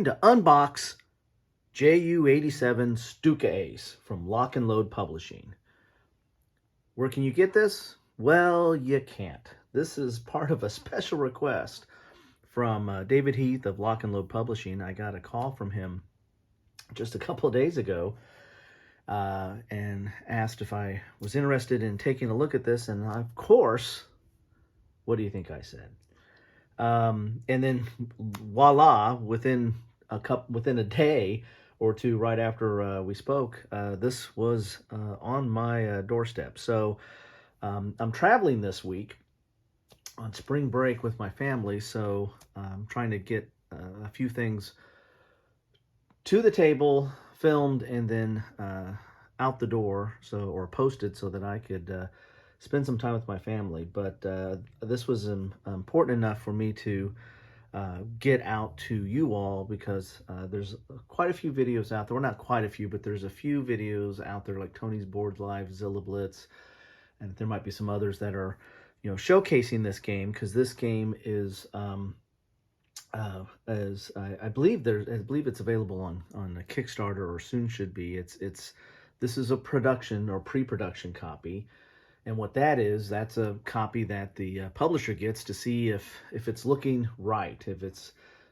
going to unbox JU87 Stuka Ace from Lock and Load Publishing. Where can you get this? Well, you can't. This is part of a special request from David Heath of Lock and Load Publishing. I got a call from him just a couple of days ago and asked if I was interested in taking a look at this, and of course, what do you think I said? And then voila, within a day or two right after we spoke, this was on my doorstep. So I'm traveling this week on spring break with my family, so I'm trying to get a few things to the table, filmed, and then out the door, or posted, so that I could spend some time with my family. But this was important enough for me to get out to you all, because there's quite a few videos out there. Well, not quite a few, but there's a few videos out there like Tony's Boards Live, Zilla Blitz, and there might be some others that are, showcasing this game, because this game is as I believe it's available on a Kickstarter, or soon should be. This is a production or pre-production copy. And what that is, that's a copy that the publisher gets to see if it's looking right, if it's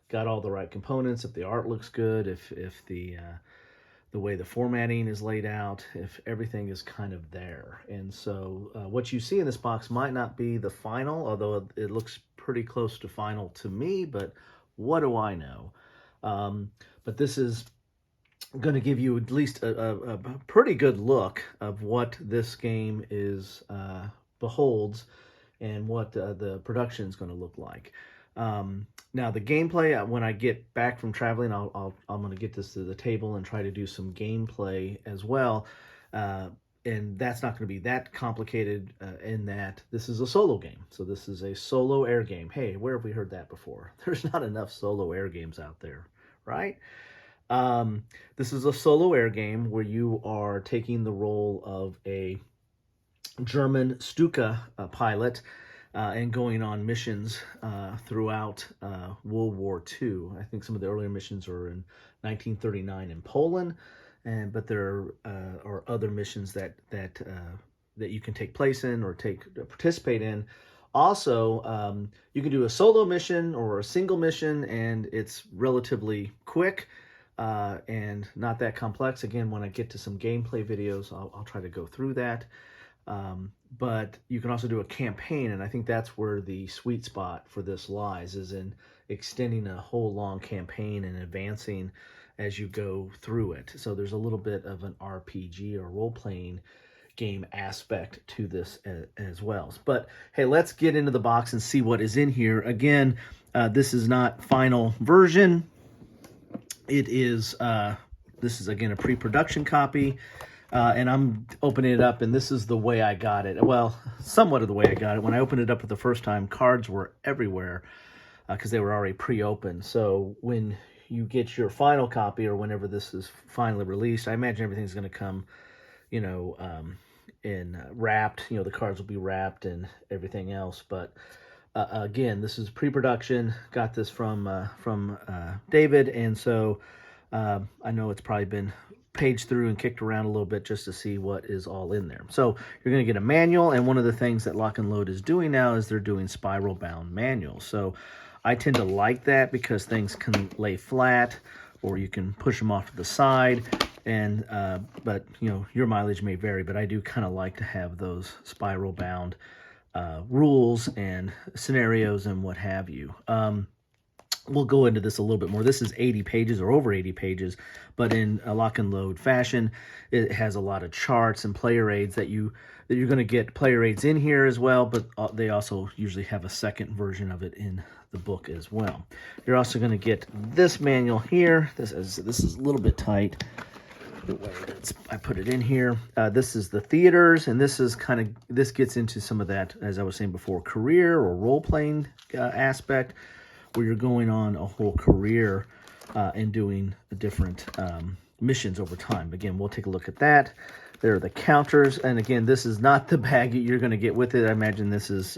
got all the right components, if the art looks good, if the way the formatting is laid out, if everything is kind of there. And so what you see in this box might not be the final, although it looks pretty close to final to me, but what do I know? But this is going to give you at least a pretty good look of what this game beholds, and what the production is going to look like. Now the gameplay, when I get back from traveling, I'm going to get this to the table and try to do some gameplay as well. And that's not going to be that complicated, in that this is a solo game. So this is a solo air game. Hey, where have we heard that before? There's not enough solo air games out there, right? This is a solo air game where you are taking the role of a German Stuka pilot and going on missions throughout World War II. I think some of the earlier missions are in 1939 in Poland, but there are other missions that you can take place in or participate in. Also, you can do a solo mission or a single mission, and it's relatively quick and not that complex. Again, when I get to some gameplay videos, I'll try to go through that. But you can also do a campaign, and I think that's where the sweet spot for this lies, is in extending a whole long campaign and advancing as you go through it. So there's a little bit of an RPG or role-playing game aspect to this as well. But hey, let's get into the box and see what is in here. Again, this is not final version. It is, this is again a pre-production copy, and I'm opening it up, and this is the way I got it. Well, somewhat of the way I got it. When I opened it up for the first time, cards were everywhere because they were already pre-opened. So when you get your final copy, or whenever this is finally released, I imagine everything's going to come, in wrapped. The cards will be wrapped and everything else. But again, this is pre-production. Got this from David, and so I know it's probably been paged through and kicked around a little bit just to see what is all in there. So you're going to get a manual, and one of the things that Lock and Load is doing now is they're doing spiral-bound manuals. So I tend to like that, because things can lay flat, or you can push them off to the side. And but your mileage may vary, but I do kind of like to have those spiral-bound rules and scenarios and what have you. We'll go into this a little bit more. This is 80 pages or over 80 pages, but in a Lock and Load fashion, it has a lot of charts and player aids that you're going to get player aids in here as well, but they also usually have a second version of it in the book as well. You're also going to get this manual here. This is a little bit tight. The way I put it in here. This is the theaters, and this gets into some of that, as I was saying before, career or role-playing aspect, where you're going on a whole career and doing different missions over time. Again, we'll take a look at that. There are the counters, and again, this is not the bag you're going to get with it. I imagine this is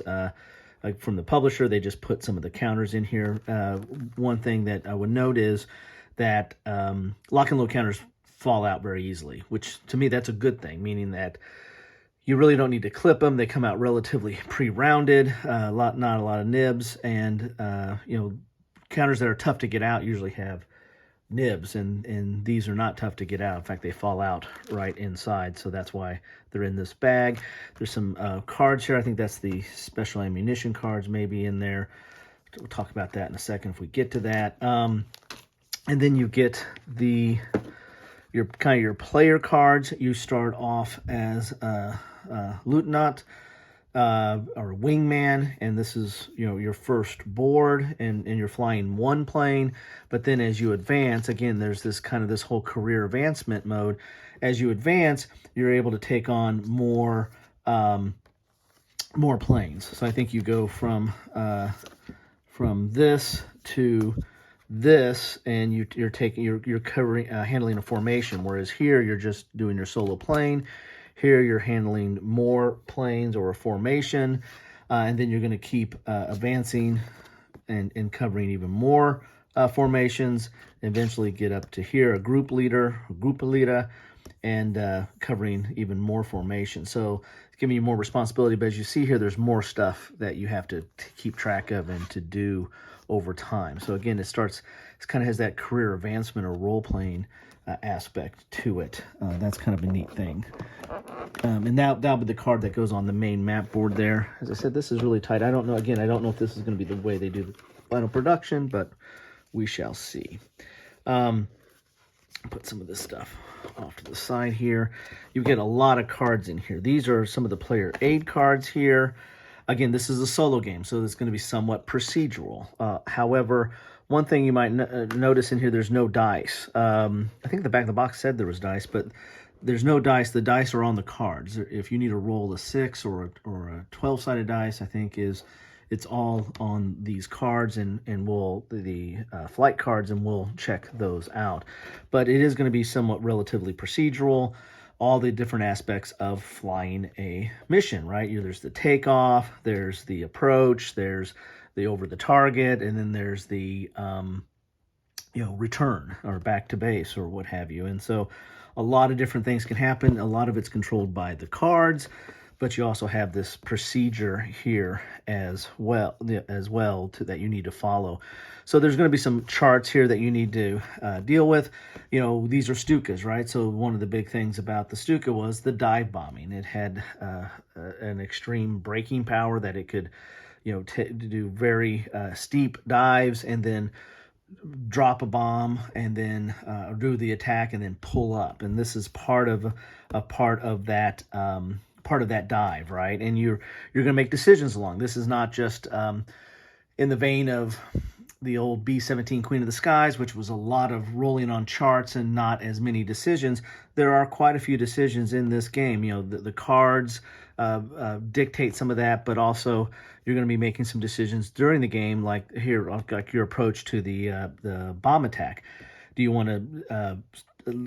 like from the publisher. They just put some of the counters in here. One thing that I would note is that lock and load counters fall out very easily, which to me that's a good thing, meaning that you really don't need to clip them. They come out relatively pre-rounded, not a lot of nibs, and counters that are tough to get out usually have nibs, and these are not tough to get out. In fact, they fall out right inside, so that's why they're in this bag. There's some cards here. I think that's the special ammunition cards maybe in there. We'll talk about that in a second if we get to that. And then you get your player cards. You start off as Lieutenant or Wingman, and this is your first board, and you're flying one plane. But then as you advance, again, there's this whole career advancement mode. As you advance, you're able to take on more planes. So I think you go from this to this, and you're covering handling a formation, whereas here you're just doing your solo plane. Here you're handling more planes or a formation, and then you're going to keep advancing and covering even more formations. Eventually get up to here, a group leader, and covering even more formations. So it's giving you more responsibility, but as you see here, there's more stuff that you have to keep track of and to do over time. So again, it kind of has that career advancement or role-playing aspect to it. That's kind of a neat thing. And that'll be the card that goes on the main map board there. As I said, this is really tight. I don't know if this is going to be the way they do the final production, but we shall see. Put some of this stuff off to the side here. You get a lot of cards in here. These are some of the player aid cards here. Again, this is a solo game, so it's going to be somewhat procedural. However, one thing you might notice in here, there's no dice. I think the back of the box said there was dice, but there's no dice. The dice are on the cards. If you need to roll a 6 or a 12-sided dice, I think it's all on these cards, and the flight cards, and we'll check those out. But it is going to be somewhat relatively procedural. All the different aspects of flying a mission, right? There's the takeoff, there's the approach, there's the over the target, and then there's the return or back to base or what have you. And so a lot of different things can happen. A lot of it's controlled by the cards, but you also have this procedure here as well that you need to follow. So there's going to be some charts here that you need to deal with. These are Stukas, right? So one of the big things about the Stuka was the dive bombing. It had an extreme braking power that it could, do very steep dives and then drop a bomb and then do the attack and then pull up. And this is part of that dive, right? And you're going to make decisions along. This is not just in the vein of the old B-17 Queen of the Skies, which was a lot of rolling on charts and not as many decisions. There are quite a few decisions in this game. The cards dictate some of that, but also you're going to be making some decisions during the game, like here, like your approach to the bomb attack. Do you want to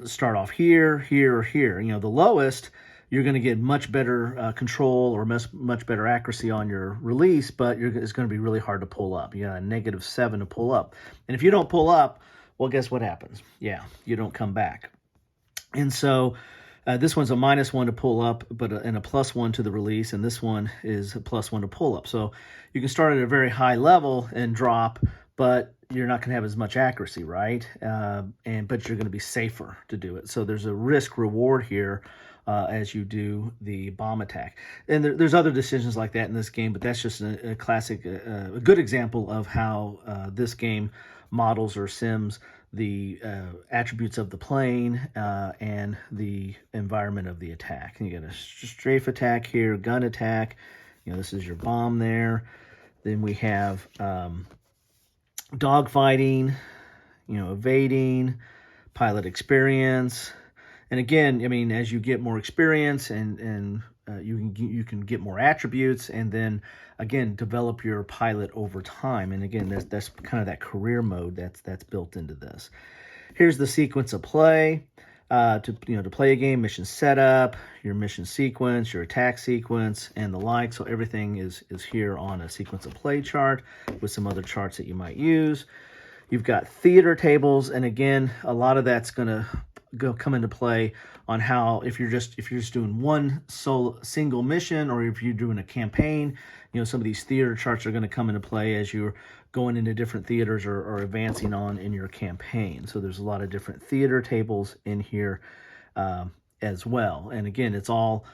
start off here, here, or here? The lowest, you're going to get much better control or much better accuracy on your release, but it's going to be really hard to pull up. You got a -7 to pull up. And if you don't pull up, well, guess what happens? Yeah, you don't come back. And so this one's a -1 to pull up, and a +1 to the release, and this one is a +1 to pull up. So you can start at a very high level and drop, but you're not going to have as much accuracy, right? But you're going to be safer to do it. So there's a risk-reward here as you do the bomb attack. And there's other decisions like that in this game, but that's just a classic, a good example of how this game models or sims the attributes of the plane and the environment of the attack. And you get a strafe attack here, gun attack. This is your bomb there. Then we have dogfighting, evading, pilot experience. And again, as you get more experience and you can get more attributes, and then again develop your pilot over time. And again, that's kind of that career mode that's built into this. Here's the sequence of play to play a game: mission setup, your mission sequence, your attack sequence, and the like. So everything is here on a sequence of play chart with some other charts that you might use. You've got theater tables, and again, a lot of that's going to come into play on how, if you're just doing one single mission, or if you're doing a campaign, some of these theater charts are going to come into play as you're going into different theaters or advancing on in your campaign. So there's a lot of different theater tables in here as well. And again, it's all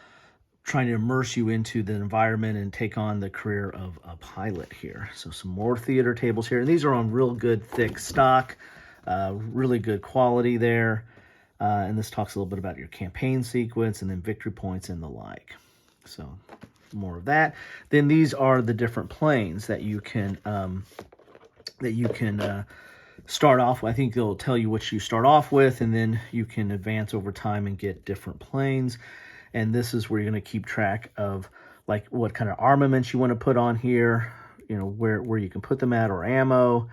trying to immerse you into the environment and take on the career of a pilot here. So some more theater tables here, and these are on real good thick stock, really good quality there. And this talks a little bit about your campaign sequence and then victory points and the like. So more of that. Then these are the different planes that you can start off with. I think they'll tell you what you start off with, and then you can advance over time and get different planes. And this is where you're going to keep track of like what kind of armaments you want to put on here, where you can put them at, or ammo.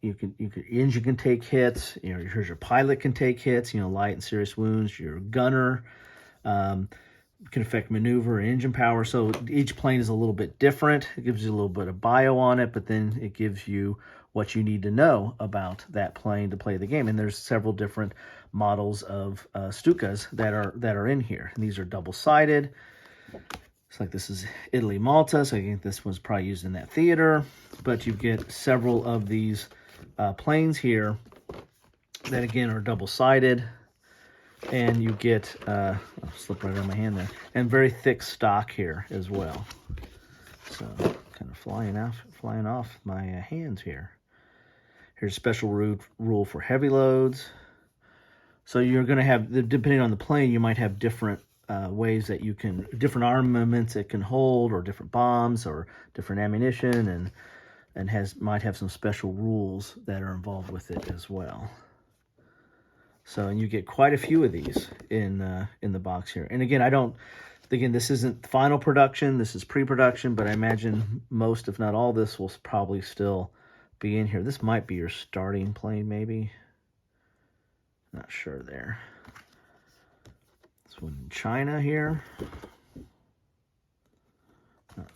Engine can take hits. Here's your pilot can take hits. Light and serious wounds. Your gunner can affect maneuver and engine power. So each plane is a little bit different. It gives you a little bit of bio on it, but then it gives you what you need to know about that plane to play the game. And there's several different models of Stukas that are in here. And these are double-sided. It's like this is Italy, Malta, so I think this was probably used in that theater. But you get several of these planes here that, again, are double-sided. And you get, I'll slip right on my hand there, and very thick stock here as well. So kind of flying off my hands here. Here's a special rule for heavy loads. So you're going to have, depending on the plane, you might have different ways that you can, different armaments it can hold, or different bombs, or different ammunition, and might have some special rules that are involved with it as well. So, and you get quite a few of these in the box here. And again, this isn't final production. This is pre-production, but I imagine most, if not all, this will probably still be in here. This might be your starting plane, maybe. Not sure there. This one in China here. But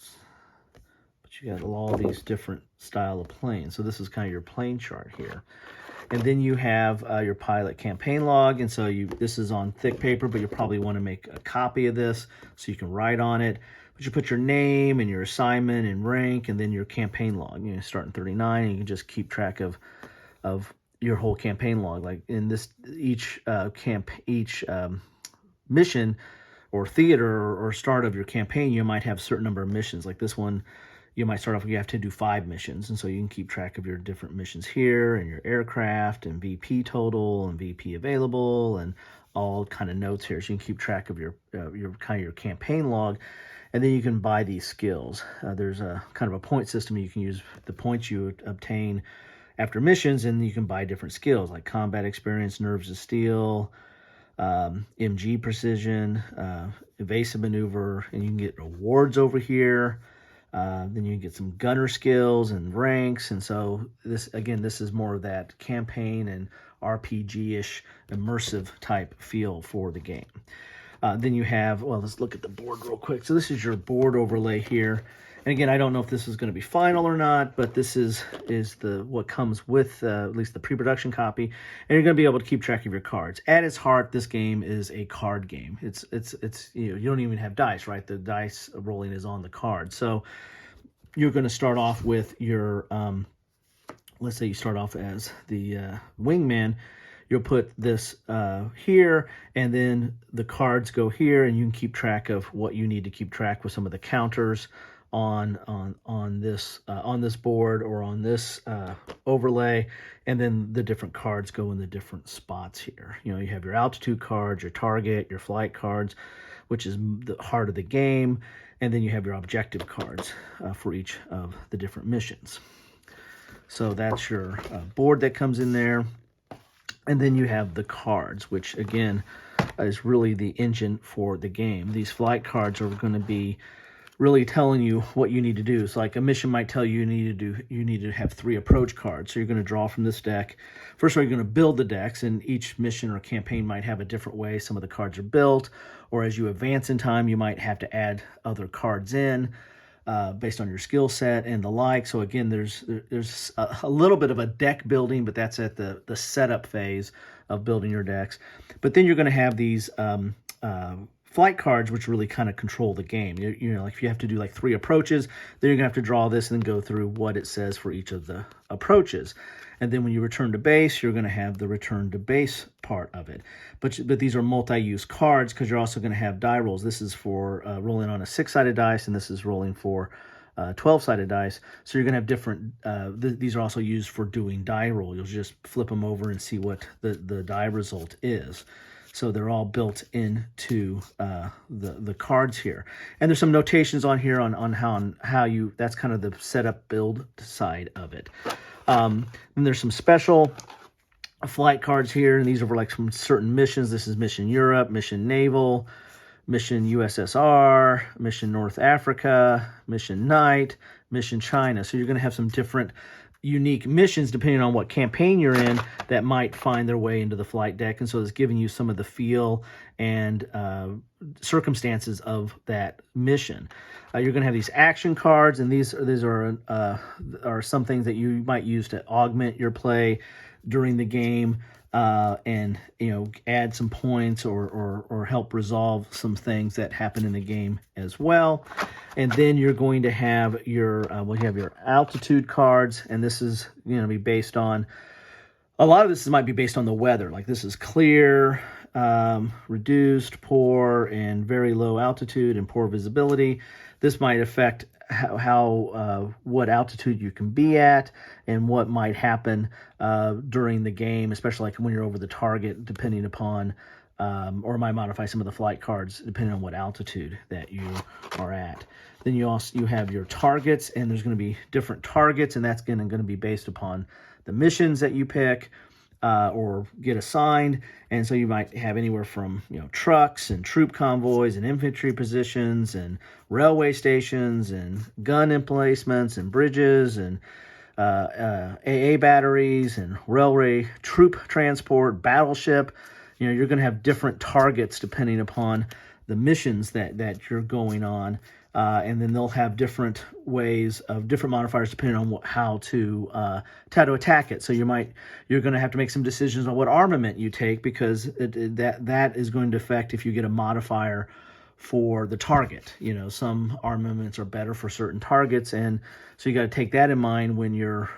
you got all these different style of planes. So this is kind of your plane chart here. And then you have your pilot campaign log. And so this is on thick paper, but you probably want to make a copy of this so you can write on it. But you put your name and your assignment and rank, and then your campaign log. Start in 39, and you can just keep track of your whole campaign log. Like in this, each mission or theater or start of your campaign, you might have a certain number of missions. Like this one, you might start off, you have to do 5 missions. And so you can keep track of your different missions here, and your aircraft, and VP total, and VP available, and all kind of notes here. So you can keep track of your campaign log. And then you can buy these skills. There's a kind of a point system. You can use the points you obtain after missions, and you can buy different skills like combat experience, nerves of steel, MG precision, evasive maneuver, and you can get awards over here. Then you can get some gunner skills and ranks. And so this is more of that campaign and RPG-ish immersive type feel for the game. Then you have, let's look at the board real quick. So this is your board overlay here. And again, I don't know if this is going to be final or not, but this is what comes with at least the pre-production copy. And you're going to be able to keep track of your cards. At its heart, this game is a card game. It's you don't even have dice, right? The dice rolling is on the card. So you're going to start off with your, let's say you start off as the wingman. You'll put this here, and then the cards go here, and you can keep track of what you need to keep track with some of the counters on this board or on this overlay, and then the different cards go in the different spots here. You have your altitude cards, your target, your flight cards, which is the heart of the game, and then you have your objective cards for each of the different missions. So that's your board that comes in there. And then you have the cards, which again is really the engine for the game. These flight cards are going to be really telling you what you need to do. So like a mission might tell you you need to have 3 approach cards. So you're going to draw from this deck. First of all, you're going to build the decks, and each mission or campaign might have a different way some of the cards are built. Or as you advance in time, you might have to add other cards in. based on your skill set and the like. So again, there's a little bit of a deck building, but that's at the setup phase of building your decks. But then you're going to have these flight cards, which really kind of control the game. You know, like if you have to do like 3 approaches, then you're gonna have to draw this and then go through what it says for each of the approaches. And then when you return to base, you're gonna have the return to base part of it. But these are multi-use cards because you're also gonna have die rolls. This is for rolling on a 6-sided dice, and this is rolling for 12-sided dice. So you're gonna have different, these are also used for doing die roll. You'll just flip them over and see what the die result is. So they're all built into the cards here. And there's some notations on here on how you, that's kind of the setup build side of it. And there's some special flight cards here, and these are for like from certain missions. This is Mission Europe, Mission Naval, Mission USSR, Mission North Africa, Mission Night, Mission China. So you're going to have some different unique missions depending on what campaign you're in that might find their way into the flight deck, and so it's giving you some of the feel and circumstances of that mission. You're going to have these action cards, and these are some things that you might use to augment your play during the game, and add some points or help resolve some things that happen in the game as well. And then you're going to have your you have your altitude cards, and this is going to be based on, a lot of this might be based on the weather. Like this is clear, reduced, poor, and very low altitude and poor visibility. This might affect how what altitude you can be at and what might happen during the game, especially like when you're over the target, depending upon, or might modify some of the flight cards depending on what altitude that you are at. Then you have your targets, and there's going to be different targets, and that's going to be based upon the missions that you pick or get assigned. And so you might have anywhere from trucks and troop convoys and infantry positions and railway stations and gun emplacements and bridges and AA batteries and railway troop transport, battleship. You're going to have different targets depending upon the missions that you're going on. And then they'll have different ways of different modifiers depending on how to attack it. So you're going to have to make some decisions on what armament you take, because that is going to affect if you get a modifier for the target. Some armaments are better for certain targets, and so you got to take that in mind when you're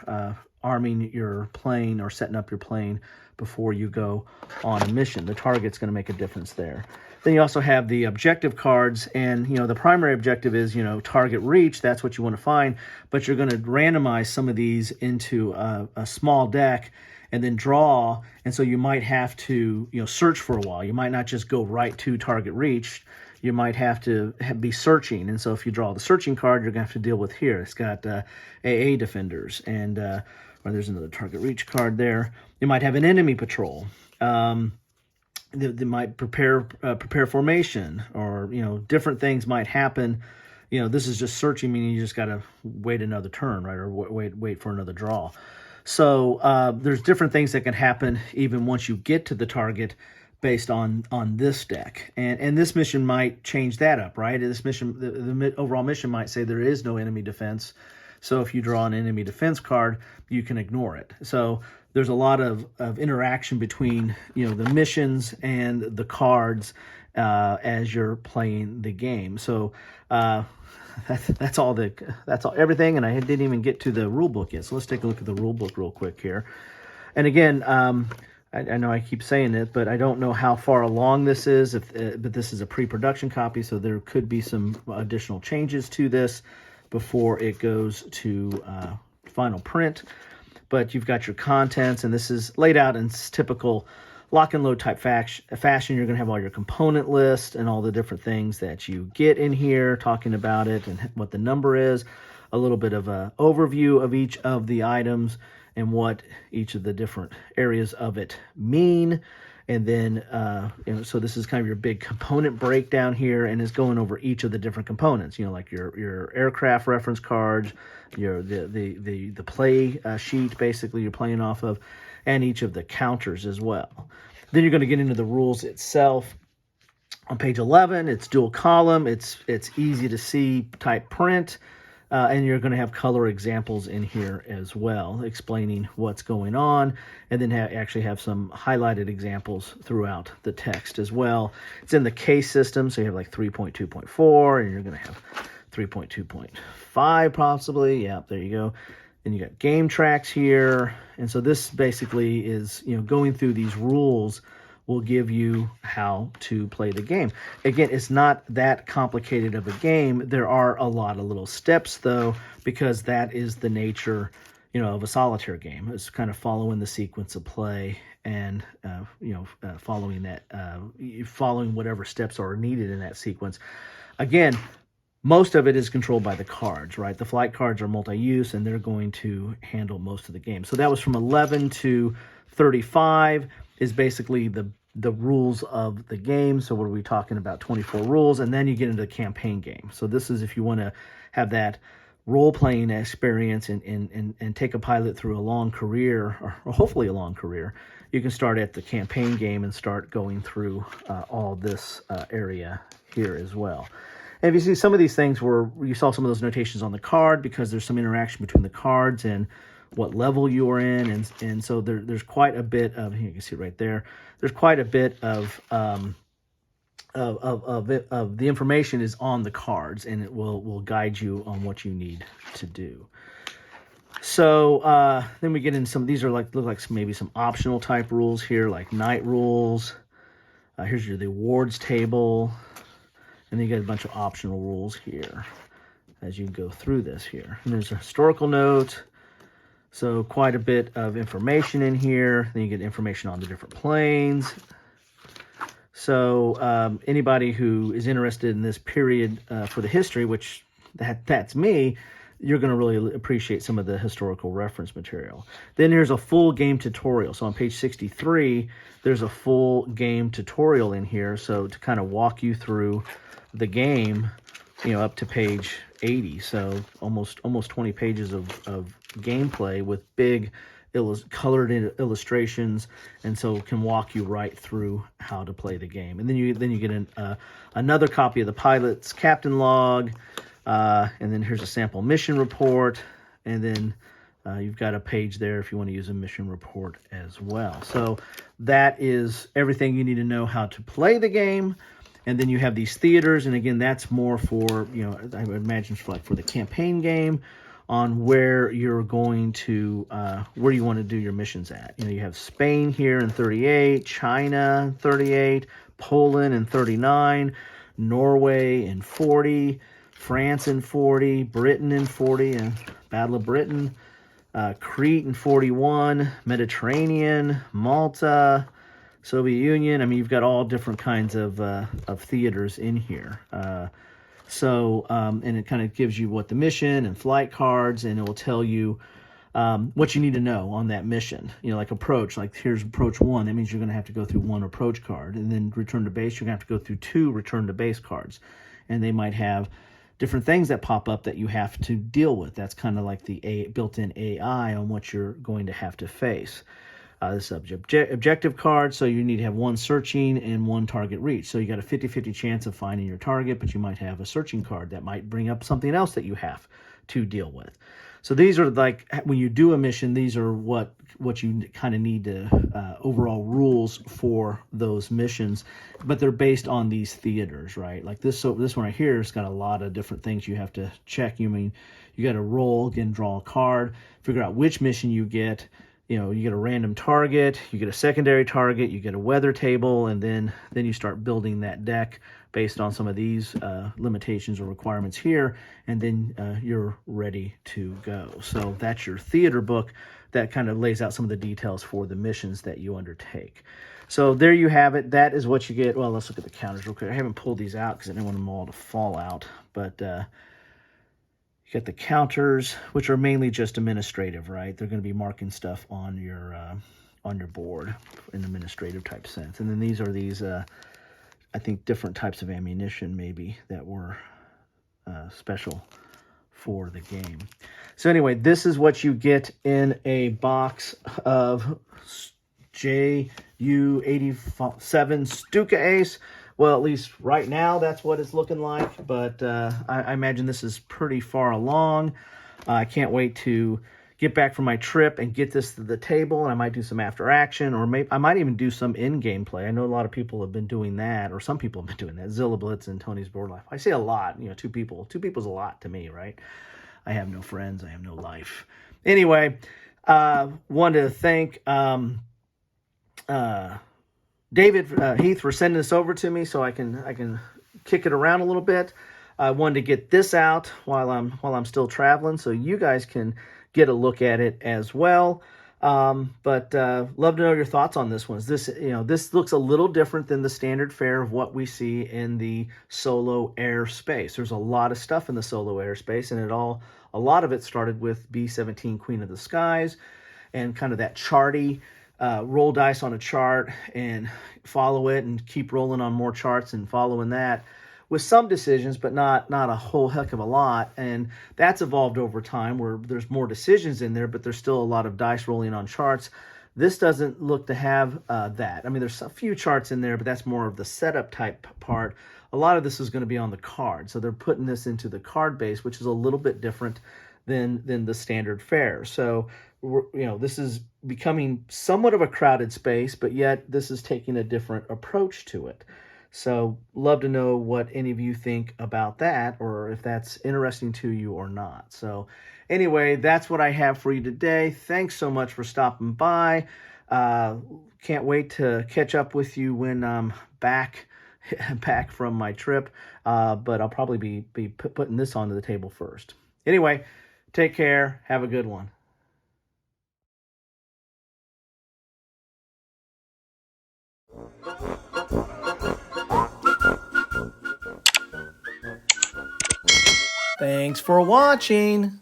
arming your plane or setting up your plane before you go on a mission. The target's going to make a difference there. Then you also have the objective cards, and the primary objective is target reach. That's what you want to find, but you're going to randomize some of these into a small deck and then draw. And so you might have to search for a while. You might not just go right to target reach. You might have to be searching. And so if you draw the searching card, you're going to have to deal with here. It's got AA defenders, and or there's another target reach card there. You might have an enemy patrol. They might prepare formation, or different things might happen. This is just searching, meaning you just got to wait another turn, right, or wait for another draw. So there's different things that can happen even once you get to the target based on this deck, and this mission might change that up, right? This mission, the overall mission might say there is no enemy defense. So if you draw an enemy defense card, you can ignore it. So there's a lot of interaction between the missions and the cards as you're playing the game. So that's all everything. And I didn't even get to the rule book yet. So let's take a look at the rule book real quick here. And again, I know I keep saying it, but I don't know how far along this is. But this is a pre-production copy, so there could be some additional changes to this before it goes to final print. But you've got your contents, and this is laid out in typical lock and load type fashion. You're going to have all your component list and all the different things that you get in here, talking about it and what the number is, a little bit of an overview of each of the items and what each of the different areas of it mean. And then, so this is kind of your big component breakdown here, and it's going over each of the different components, like your aircraft reference cards, the play sheet, basically you're playing off of, and each of the counters as well. Then you're going to get into the rules itself. On page 11, it's dual column. It's easy to see type print. And you're going to have color examples in here as well, explaining what's going on, and then actually have some highlighted examples throughout the text as well. It's in the case system, so you have like 3.2.4, and you're going to have 3.2.5 possibly. Yeah, there you go. Then you got game tracks here, and so this basically is, going through these rules will give you how to play the game. Again, it's not that complicated of a game. There are a lot of little steps, though, because that is the nature, of a solitaire game. It's kind of following the sequence of play and, following that, following whatever steps are needed in that sequence. Again, most of it is controlled by the cards, right? The flight cards are multi-use, and they're going to handle most of the game. So that was from 11 to 35 is basically the rules of the game. So what are we talking about? 24 rules, and then you get into the campaign game. So this is if you want to have that role-playing experience and take a pilot through a long career, or hopefully a long career, you can start at the campaign game and start going through all this area here as well. And if you see some of these things where you saw some of those notations on the card, because there's some interaction between the cards and what level you are in, and so there's quite a bit of, you can see it right there, there's quite a bit of the information is on the cards, and it will guide you on what you need to do. So then we get into some, these are look like maybe some optional type rules here, like night rules. Here's the awards table, and then you get a bunch of optional rules here as you go through this here. And there's a historical note. So quite a bit of information in here. Then you get information on the different planes. So anybody who is interested in this period for the history, which that's me, you're going to really appreciate some of the historical reference material. Then there's a full game tutorial. So on page 63, there's a full game tutorial in here. So to kind of walk you through the game, up to page 80. So almost 20 pages of gameplay with big colored illustrations, and so can walk you right through how to play the game. And then you get another copy of the pilot's captain log, and then here's a sample mission report, and then you've got a page there if you want to use a mission report as well. So that is everything you need to know how to play the game. And then you have these theaters, and again, that's more for, I would imagine for the campaign game, on where you're going to, where you want to do your missions at. You have Spain here in 38, China in 38, Poland in 39, Norway in 40, France in 40, Britain in 40, and Battle of Britain, Crete in 41, Mediterranean, Malta, Soviet Union. I mean, you've got all different kinds of theaters in here. And it kind of gives you what the mission and flight cards, and it will tell you what you need to know on that mission. Like approach, like here's approach 1. That means you're going to have to go through 1 approach card. And then return to base, you're going to have to go through 2 return to base cards. And they might have different things that pop up that you have to deal with. That's kind of like the built-in AI on what you're going to have to face. This objective card, so you need to have 1 searching and 1 target reach. So you got a 50-50 chance of finding your target, but you might have a searching card that might bring up something else that you have to deal with. So these are like, when you do a mission, these are what you kind of need to, overall rules for those missions, but they're based on these theaters, right? Like this one right here has got a lot of different things you have to check. You got to roll, again, draw a card, figure out which mission you get. You get a random target, you get a secondary target, you get a weather table, and then you start building that deck based on some of these limitations or requirements here, and then you're ready to go. So that's your theater book that kind of lays out some of the details for the missions that you undertake. So there you have it. That is what you get. Well, let's look at the counters real quick. I haven't pulled these out because I didn't want them all to fall out, but you got the counters, which are mainly just administrative, right? They're going to be marking stuff on your board in administrative type sense. And then these are I think, different types of ammunition maybe that were special for the game. So anyway, this is what you get in a box of JU-87 Stuka Ace Well, at least right now, that's what it's looking like. But I imagine this is pretty far along. I can't wait to get back from my trip and get this to the table. And I might do some after action, or maybe I might even do some in-game play. I know a lot of people have been doing that, or some people have been doing that. Zilla Blitz and Tony's Board Life. I say a lot. You know, two people. Two people's a lot to me, right? I have no friends. I have no life. Anyway, wanted to thank David Heath for sending this over to me so I can kick it around a little bit. I wanted to get this out while I'm still traveling, so you guys can get a look at it as well. But love to know your thoughts on this one. This looks a little different than the standard fare of what we see in the solo air space. There's a lot of stuff in the solo air space, and a lot of it started with B-17 Queen of the Skies and kind of that charty. Roll dice on a chart and follow it and keep rolling on more charts and following that with some decisions, but not a whole heck of a lot. And that's evolved over time where there's more decisions in there, but there's still a lot of dice rolling on charts. This doesn't look to have that. I mean, there's a few charts in there, but that's more of the setup type part. A lot of this is going to be on the card. So they're putting this into the card base, which is a little bit different than the standard fare. So this is becoming somewhat of a crowded space, but yet this is taking a different approach to it. So love to know what any of you think about that, or if that's interesting to you or not. So anyway, that's what I have for you today. Thanks so much for stopping by. Can't wait to catch up with you when I'm back from my trip, but I'll probably be putting this onto the table first. Anyway, take care. Have a good one. Thanks for watching.